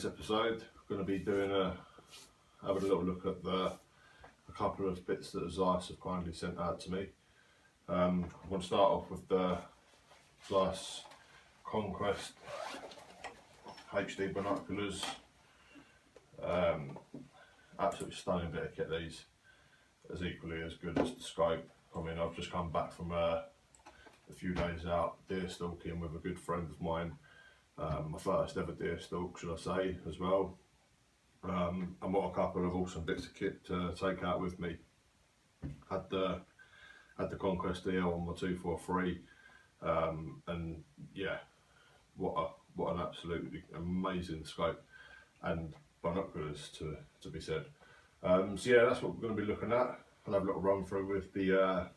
episode, I'm going to be doing having a little look at a couple of bits that ZEISS have kindly sent out to me. I'm going to start off with the ZEISS CONQUEST HD binoculars. Absolutely stunning bit of kit. These as equally as good as the scope. I mean, I've just come back from a few days out deer stalking with a good friend of mine. My first ever deer stalk, should I say, as well. And what a couple of awesome bits of kit to take out with me. Had the CONQUEST DL on my 243, and yeah, what an absolutely amazing scope and binoculars to be said. So yeah, that's what we're going to be looking at. I'll have a little run through with the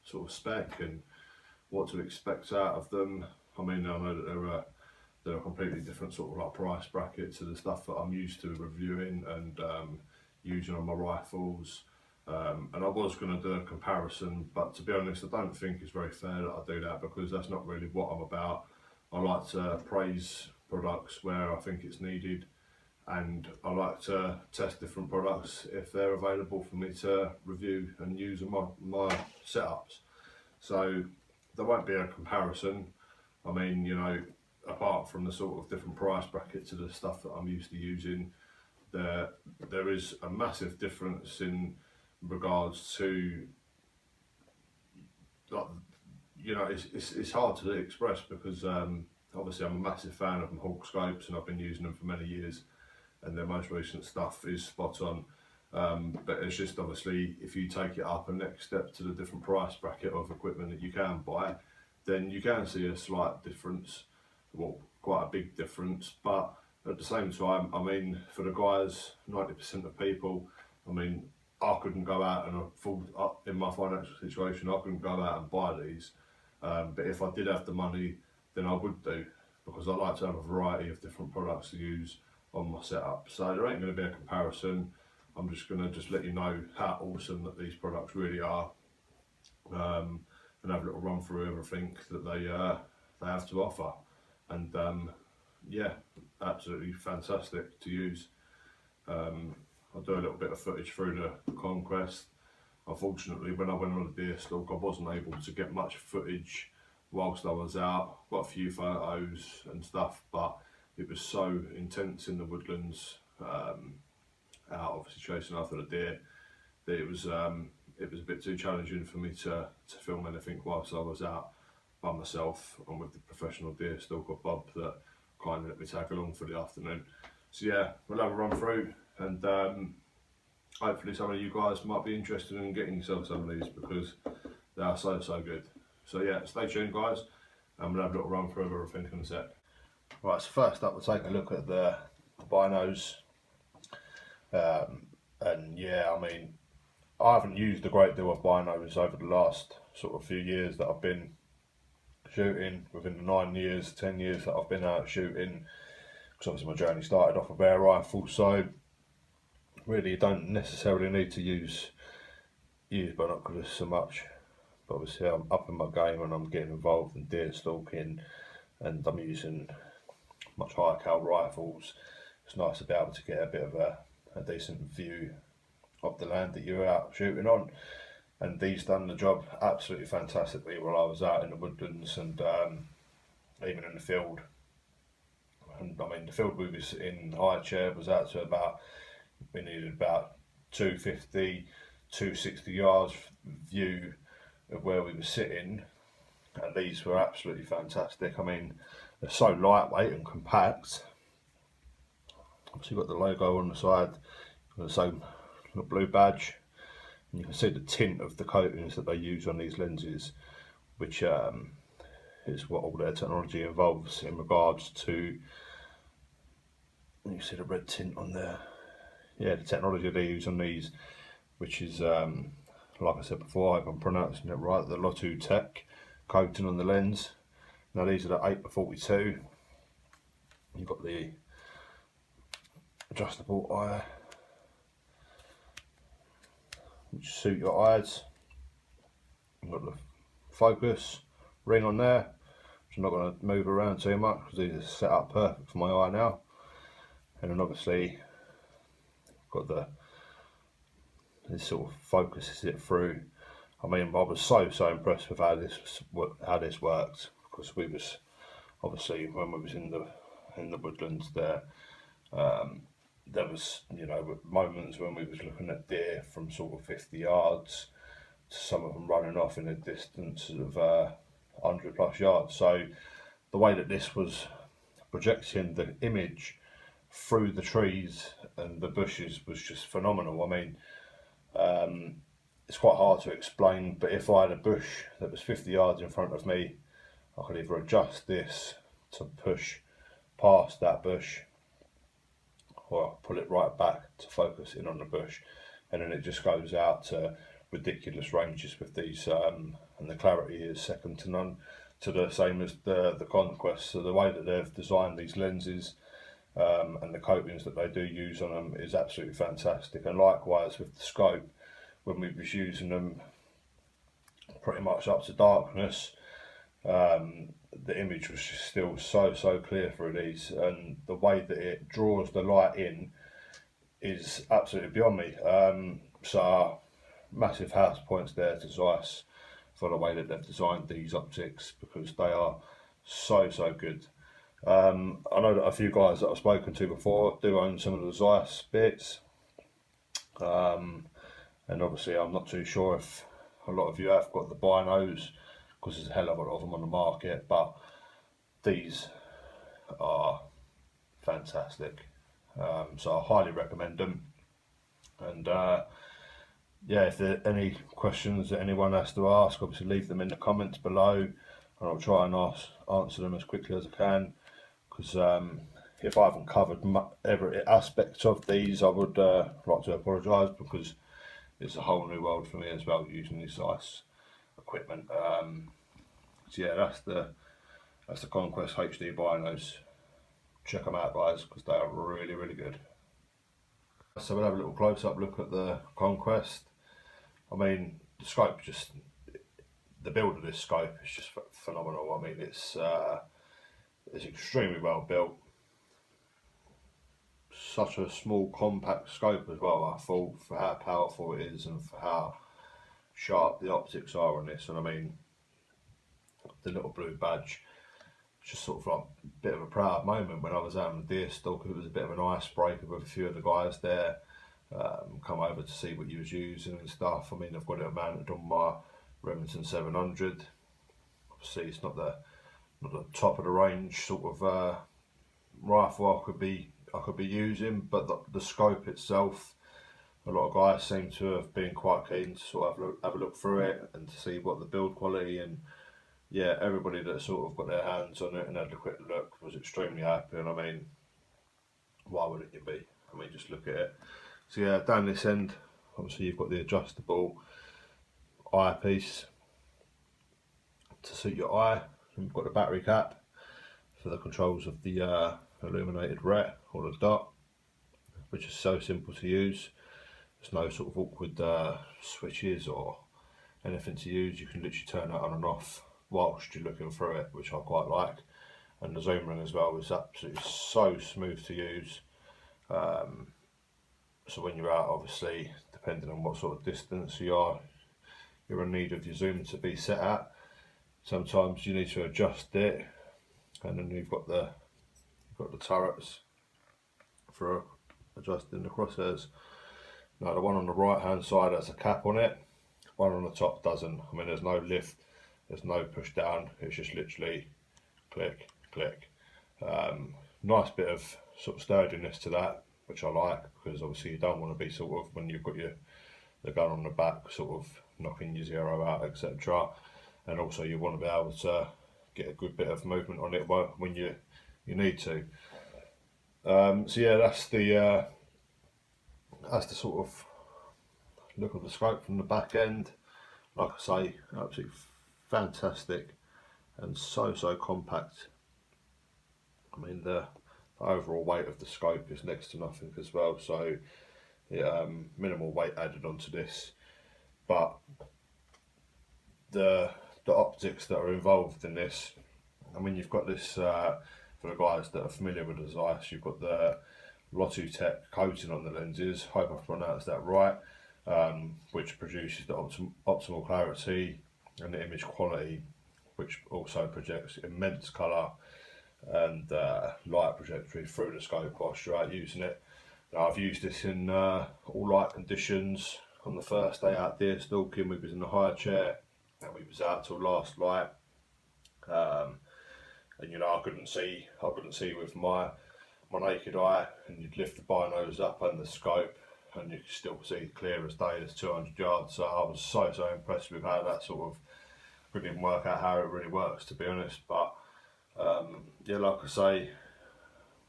sort of spec and what to expect out of them. I mean, I know that they're a completely different sort of like price bracket to the stuff that I'm used to reviewing and using on my rifles. And I was going to do a comparison, but to be honest, I don't think it's very fair that I do that, because that's not really what I'm about. I like to praise products where I think it's needed, and I like to test different products if they're available for me to review and use in my setups. So there won't be a comparison. I mean, you know, apart from the sort of different price bracket to the stuff that I'm used to using, there is a massive difference in regards to, like, you know, it's hard to express, because obviously I'm a massive fan of Hawk scopes and I've been using them for many years, and their most recent stuff is spot on. But it's just obviously, if you take it up a next step to the different price bracket of equipment that you can buy, then you can see a slight difference, well, quite a big difference. But at the same time, I mean, for the guys, 90% of people, I mean, I couldn't go out and afford, in my financial situation, I couldn't go out and buy these. But if I did have the money, then I would do, because I like to have a variety of different products to use on my setup. So there ain't going to be a comparison. I'm just going to let you know how awesome that these products really are, and have a little run through everything that they have to offer. And yeah, absolutely fantastic to use. I'll do a little bit of footage through the CONQUEST. Unfortunately, when I went on a deer stalk, I wasn't able to get much footage whilst I was out. Got a few photos and stuff, but it was so intense in the woodlands, out obviously chasing after the deer, that it was a bit too challenging for me to film anything whilst I was out by myself and with the professional deer stalker Bob that kindly let me tag along for the afternoon. So yeah, we'll have a run through, and hopefully some of you guys might be interested in getting yourself some of these, because they are so good. So yeah, stay tuned guys, and we'll have a little run through of everything in a sec. Right, so first up we'll take a look at the BINOS. And yeah, I mean, I haven't used a great deal of BINOS over the last sort of few years that I've been shooting, within the 10 years that I've been out shooting, because obviously my journey started off with air rifles, so really you don't necessarily need to use binoculars so much. But obviously I'm up in my game and I'm getting involved in deer stalking, and I'm using much higher cal rifles. It's nice to be able to get a bit of a decent view of the land that you're out shooting on, and these done the job absolutely fantastically while I was out in the woodlands and even in the field. And I mean, the field we was in high chair was out to about, we needed about 250, 260 yards view of where we were sitting, and these were absolutely fantastic. I mean, they're so lightweight and compact. So you've got the logo on the side, the same blue badge, and you can see the tint of the coatings that they use on these lenses, which is what all their technology involves in regards to, you see the red tint on there. Yeah, the technology they use on these, which is, like I said before, I hope I'm pronouncing it right, the Lotu Tech coating on the lens. Now these are the 8x42. You've got the adjustable eye, which suit your eyes. You've got the focus ring on there, which I'm not going to move around too much because these are set up perfect for my eye now. and then obviously got this sort of focuses it through. I mean, I was so impressed with how this worked, because we was obviously, when we was in the woodlands there, there was, you know, moments when we was looking at deer from sort of 50 yards, to some of them running off in a distance of 100 plus yards. So the way that this was projecting the image through the trees and the bushes was just phenomenal. I mean, it's quite hard to explain, but if I had a bush that was 50 yards in front of me, I could either adjust this to push past that bush, or pull it right back to focus in on the bush, and then it just goes out to ridiculous ranges with these, and the clarity is second to none, to the same as the Conquest. So the way that they've designed these lenses, and the coatings that they do use on them, is absolutely fantastic. And likewise with the scope, when we was using them pretty much up to darkness, the image was just still so clear through these, and the way that it draws the light in is absolutely beyond me. So massive house points there to ZEISS for the way that they've designed these optics, because they are so good. I know that a few guys that I've spoken to before do own some of the ZEISS bits, and obviously I'm not too sure if a lot of you have got the BINOS, because there's a hell of a lot of them on the market, but these are fantastic. So I highly recommend them. And yeah, if there are any questions that anyone has to ask, obviously leave them in the comments below, and I'll try and answer them as quickly as I can, because if I haven't covered every aspect of these, I would like to apologise, because it's a whole new world for me as well, using this ZEISS equipment. So yeah, that's the Conquest HD binos. Check them out, guys, because they are really good. So we'll have a little close-up look at the Conquest. I mean, the scope, the build of this scope is just phenomenal. I mean, it's extremely well built. Such a small, compact scope as well, I thought, for how powerful it is and for how sharp the optics are on this. And I mean, the little blue badge, just sort of like a bit of a proud moment when I was out on the deer stalk. It was a bit of an icebreaker with a few of the guys there, come over to see what you was using and stuff. I mean, I've got it mounted on my Remington 700. Obviously it's not the top of the range sort of rifle I could be using, but the scope itself, a lot of guys seem to have been quite keen to sort of have a look through it and to see what the build quality, and yeah, everybody that sort of got their hands on it and had a quick look was extremely happy. And I mean, why wouldn't you be? I mean, just look at it. So yeah, down this end, obviously you've got the adjustable eyepiece to suit your eye. You've got the battery cap for the controls of the illuminated ret or the dot, which is so simple to use. There's no sort of awkward switches or anything to use. You can literally turn that on and off whilst you're looking through it, which I quite like. And the zoom ring as well is absolutely so smooth to use. So when you're out, obviously, depending on what sort of distance you're in need of your zoom to be set at, sometimes you need to adjust it. And then you've got the turrets for adjusting the crosshairs. Now the one on the right hand side has a cap on it, one on the top doesn't. I mean, there's no lift, there's no push down, it's just literally click, click. Nice bit of sort of sturdiness to that, which I like, because obviously you don't want to be sort of, when you've got the gun on the back, sort of knocking your zero out, etc. And also you want to be able to get a good bit of movement on it when you need to. So yeah, that's the sort of look of the scope from the back end. Like I say, absolutely fantastic and so compact. I mean, the overall weight of the scope is next to nothing as well, so yeah, minimal weight added onto this, but the optics that are involved in this, I mean, you've got this for the guys that are familiar with the ZEISS, you've got the Lotutech coating on the lenses, hope I pronounced that right, which produces the optimal clarity and the image quality, which also projects immense colour and light trajectory through the scope whilst you're out using it. Now, I've used this in all light conditions. On the first day out there stalking, we was in the high chair and we was out till last light, and you know, I couldn't see with my naked eye, and you'd lift the binos up and the scope and you could still see clear as day as 200 yards. So I was so impressed with how that sort of, couldn't even work out how it really works, to be honest. But yeah, like I say,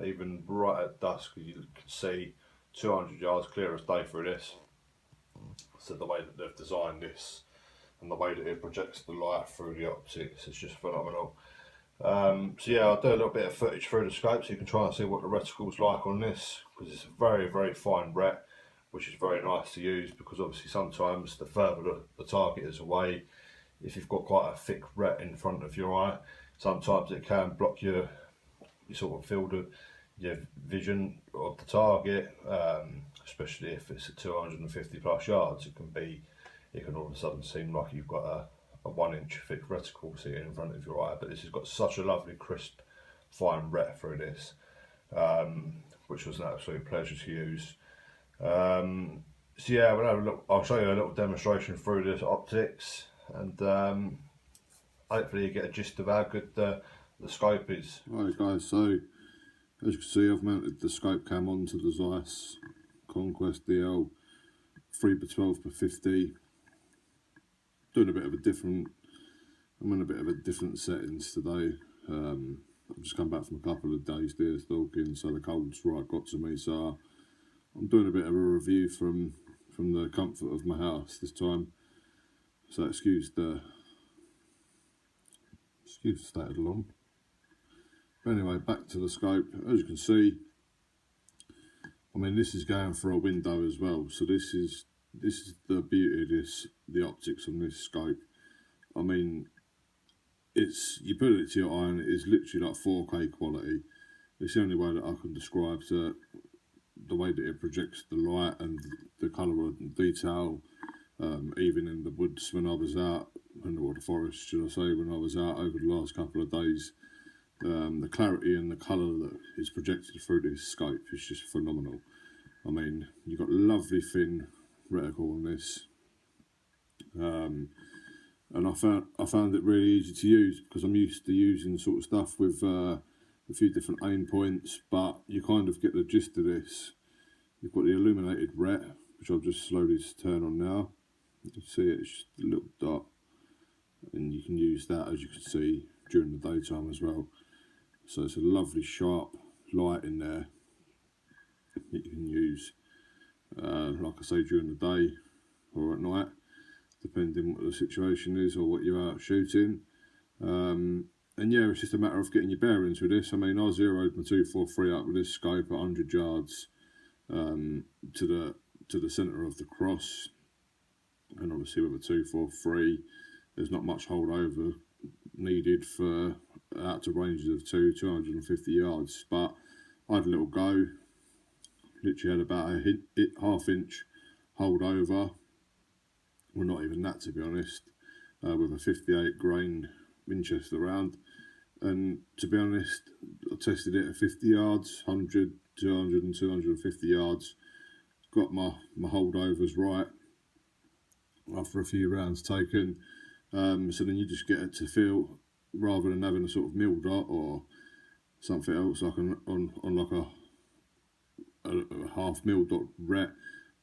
even right at dusk you can see 200 yards clear as day through this. So the way that they've designed this and the way that it projects the light through the optics is just phenomenal. So yeah, I'll do a little bit of footage through the scope so you can try and see what the reticle's like on this, because it's a very fine ret, which is very nice to use, because obviously sometimes the further the target is away, if you've got quite a thick ret in front of your eye, sometimes it can block your sort of field of your vision of the target, especially if it's at 250 plus yards. It can all of a sudden seem like you've got a 1 inch thick reticle sitting in front of your eye, but this has got such a lovely crisp fine ret through this, which was an absolute pleasure to use. So yeah, I'll show you a little demonstration through this optics, and hopefully you get a gist of how good the scope is. Right guys, so as you can see, I've mounted the scope cam onto the ZEISS CONQUEST DL 3x12x50. I'm in a bit of a different settings today. I've just come back from a couple of days deer stalking, so the cold's right got to me. So I'm doing a bit of a review from the comfort of my house this time. So excuse the state of the lawn. But anyway, back to the scope. As you can see, I mean, this is going for a window as well. So this is the beauty of the optics on this scope. I mean, you put it to your eye and it is literally like 4K quality. It's the only way that I can describe the way that it projects the light and the colour and detail, even in the woods when I was out, or the forest should I say, when I was out over the last couple of days. The clarity and the colour that is projected through this scope is just phenomenal. I mean, you've got lovely thin reticle on this, and I found it really easy to use, because I'm used to using sort of stuff with a few different aim points, but you kind of get the gist of this. You've got the illuminated ret, which I'll just slowly turn on now. You can see it's just a little dot, and you can use that, as you can see, during the daytime as well. So it's a lovely sharp light in there that you can use, like I say, during the day or at night, depending what the situation is or what you're out shooting. And yeah, it's just a matter of getting your bearings with this. I mean, I zeroed my 243 up with this scope at 100 yards to the centre of the cross, and obviously with a 243 there's not much holdover needed for out to ranges of 250 yards, but I had a little go, literally had about a half inch holdover, well not even that to be honest, with a 58 grain Winchester round. And to be honest, I tested it at 50 yards, 100, 200 and 250 yards, got my holdovers right after a few rounds taken. So then you just get it to feel, rather than having a sort of mil dot or something else like on like a half mil dot ret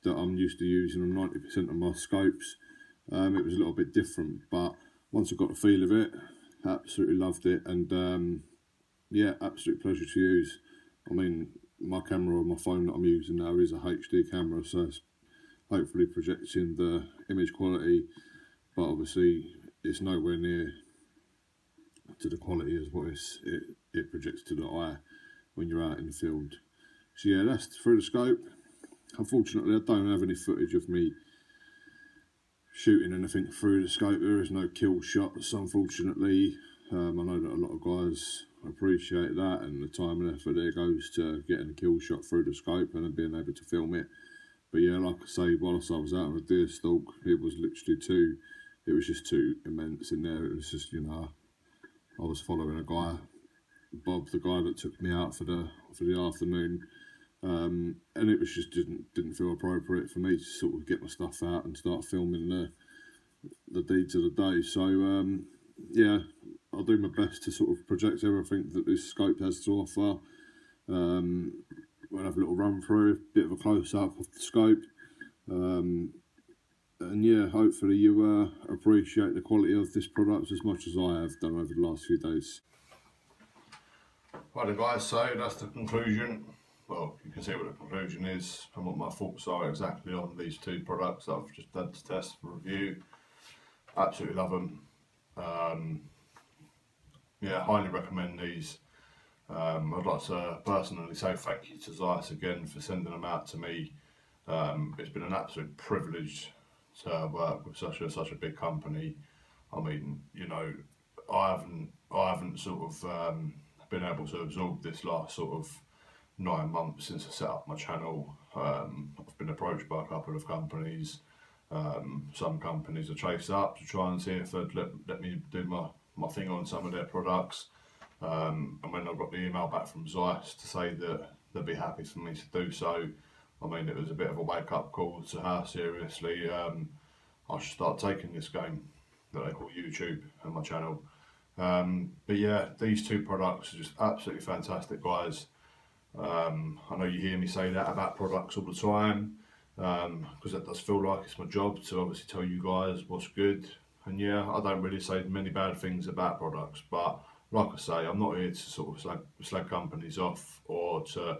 that I'm used to using on 90% of my scopes. It was a little bit different, but once I got the feel of it, absolutely loved it, and yeah, absolute pleasure to use. I mean, my camera on my phone that I'm using now is a HD camera, so it's hopefully projecting the image quality, but obviously it's nowhere near to the quality as what it projects to the eye when you're out in the field. So yeah, that's through the scope. Unfortunately, I don't have any footage of me shooting anything through the scope. There is no kill shots, unfortunately. I know that a lot of guys appreciate that, and the time and effort there goes to getting a kill shot through the scope and then being able to film it. But yeah, like I say, whilst I was out on a deer stalk, it was literally it was just too immense in there. It was just, you know, I was following a guy, Bob, the guy that took me out for the afternoon, and it was just didn't feel appropriate for me to sort of get my stuff out and start filming the deeds of the day. So yeah, I'll do my best to sort of project everything that this scope has to offer. We'll have a little run through, a bit of a close up of the scope, and yeah, hopefully you appreciate the quality of this product as much as I have done over the last few days. Right then guys, so that's the conclusion. Well, you can see what the conclusion is and what my thoughts are exactly on these two products that I've just had to test for review. Absolutely love them. Yeah, highly recommend these. I'd like to personally say thank you to ZEISS again for sending them out to me. It's been an absolute privilege to work with such a big company. I mean, you know, I haven't sort of been able to absorb this last sort of 9 months since I set up my channel. I've been approached by a couple of companies. Some companies are chased up to try and see if they'd let me do my thing on some of their products. And when I got the email back from ZEISS to say that they'd be happy for me to do so, I mean, it was a bit of a wake-up call to how seriously I should start taking this game that they call YouTube and my channel. But yeah, these two products are just absolutely fantastic, guys. I know you hear me say that about products all the time, because that does feel like it's my job to obviously tell you guys what's good. And yeah, I don't really say many bad things about products, but like I say, I'm not here to sort of slag companies off or to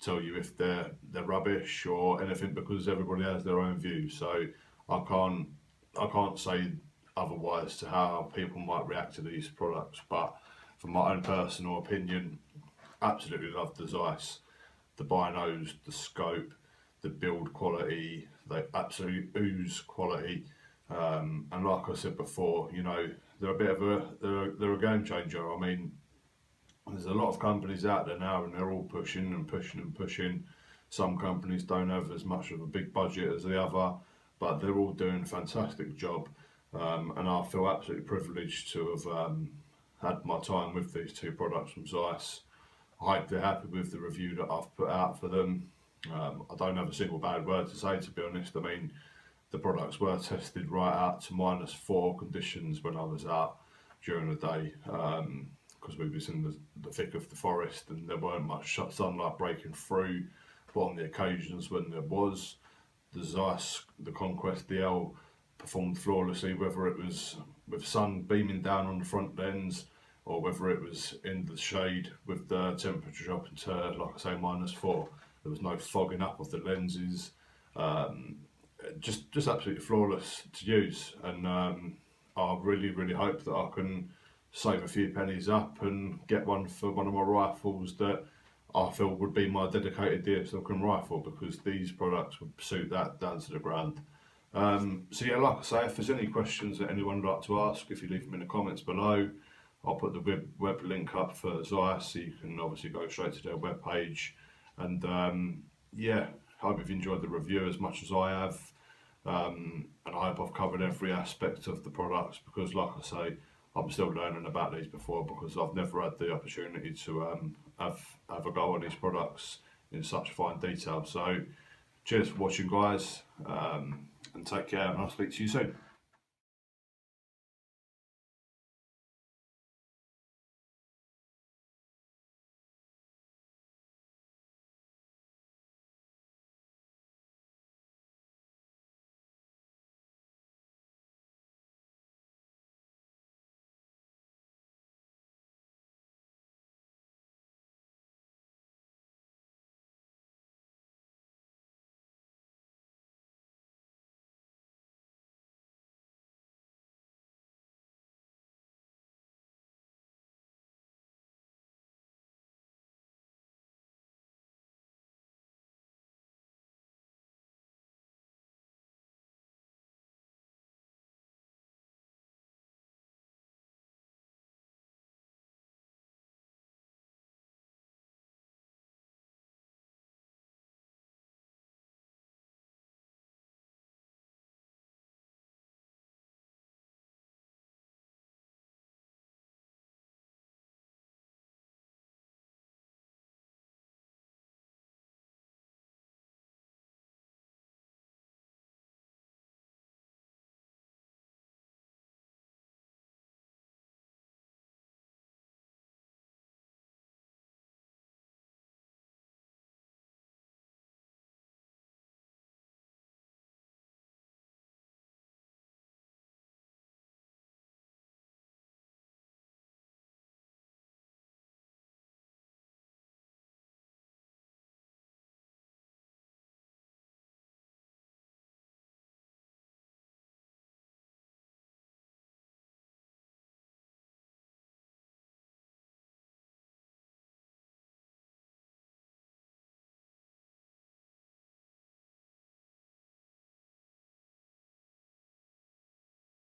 tell you if they're rubbish or anything, because everybody has their own views. So I can't say otherwise to how people might react to these products. But from my own personal opinion, absolutely love the ZEISS, the binos, the scope, the build quality. They absolutely ooze quality. And like I said before, you know, they're a bit of they're a game changer. I mean, there's a lot of companies out there now, and they're all pushing and pushing and pushing. Some companies don't have as much of a big budget as the other, but they're all doing a fantastic job. And I feel absolutely privileged to have had my time with these two products from ZEISS. I hope they're happy with the review that I've put out for them. I don't have a single bad word to say, to be honest. I mean, the products were tested right out to -4 conditions when I was out during the day, because we was in the thick of the forest and there weren't much sunlight breaking through. But on the occasions when there was, the ZEISS, the Conquest DL, performed flawlessly, whether it was with sun beaming down on the front lens or whether it was in the shade with the temperature dropping to, like I say, -4. There was no fogging up of the lenses. Just absolutely flawless to use, and I really hope that I can save a few pennies up and get one for one of my rifles that I feel would be my dedicated deer stalking rifle, because these products would suit that down to the ground. So yeah, like I say, if there's any questions that anyone would like to ask, if you leave them in the comments below, I'll put the web link up for ZEISS, so you can obviously go straight to their web page. And yeah, hope you've enjoyed the review as much as I have, and I hope I've covered every aspect of the products, because like I say, I'm still learning about these before, because I've never had the opportunity to have a go on these products in such fine detail. So cheers for watching, guys, and take care, and I'll speak to you soon.